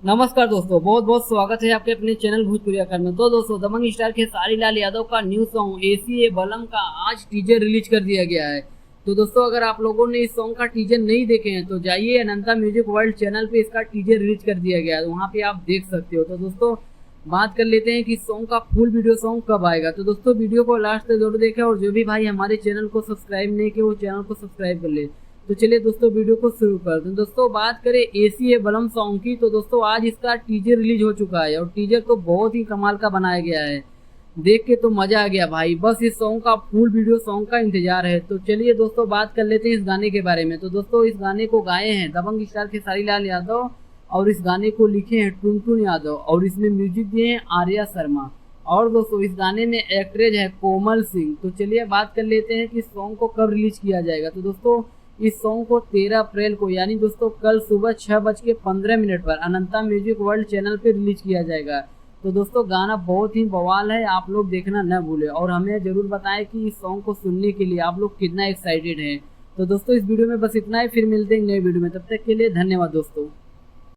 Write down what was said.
नमस्कार दोस्तों, बहुत बहुत स्वागत है आपके अपने चैनल भोजपुरी आकर में। तो दोस्तों, दबंग स्टार खेसारी लाल यादव का न्यू सॉन्ग एसीए बलम का आज टीजर रिलीज कर दिया गया है। तो दोस्तों, अगर आप लोगों ने इस सॉन्ग का टीजर नहीं देखे हैं तो जाइए अनंता म्यूजिक वर्ल्ड चैनल पे इसका टीजर रिलीज कर दिया गया है, वहाँ पे आप देख सकते हो। तो दोस्तों, बात कर लेते हैं कि सॉन्ग का फुल वीडियो सॉन्ग कब आएगा। तो दोस्तों, वीडियो को लास्ट तक जरूर देखें और जो भी भाई हमारे चैनल को सब्सक्राइब नहीं किए वो चैनल को सब्सक्राइब कर ले। तो चलिए दोस्तों, वीडियो को शुरू करते हैं। दोस्तों, बात करें एसीए बलम सॉन्ग की, तो दोस्तों आज इसका टीजर रिलीज हो चुका है और टीजर तो बहुत ही कमाल का बनाया गया है, देख के तो मजा आ गया भाई। बस इस सॉन्ग का फुल वीडियो सॉन्ग का इंतजार है। तो चलिए दोस्तों, बात कर लेते हैं इस गाने के बारे में। तो दोस्तों, इस गाने को गाए हैं दबंग स्टार खेसारी लाल यादव और इस गाने को लिखे हैं टुनटुन यादव और इसमें म्यूजिक दिए हैं आर्या शर्मा। और दोस्तों, इस गाने में एक्ट्रेस है कोमल सिंह। तो चलिए बात कर लेते हैं कि इस सॉन्ग को कब रिलीज किया जाएगा। तो दोस्तों, इस सॉन्ग को 13 अप्रैल को यानी दोस्तों कल सुबह 6:15 पर अनंता म्यूजिक वर्ल्ड चैनल पे रिलीज किया जाएगा। तो दोस्तों, गाना बहुत ही बवाल है, आप लोग देखना न भूलें और हमें जरूर बताएं कि इस सॉन्ग को सुनने के लिए आप लोग कितना एक्साइटेड हैं। तो दोस्तों, इस वीडियो में बस इतना ही, फिर मिलते हैं नए वीडियो में, तब तक के लिए धन्यवाद दोस्तों।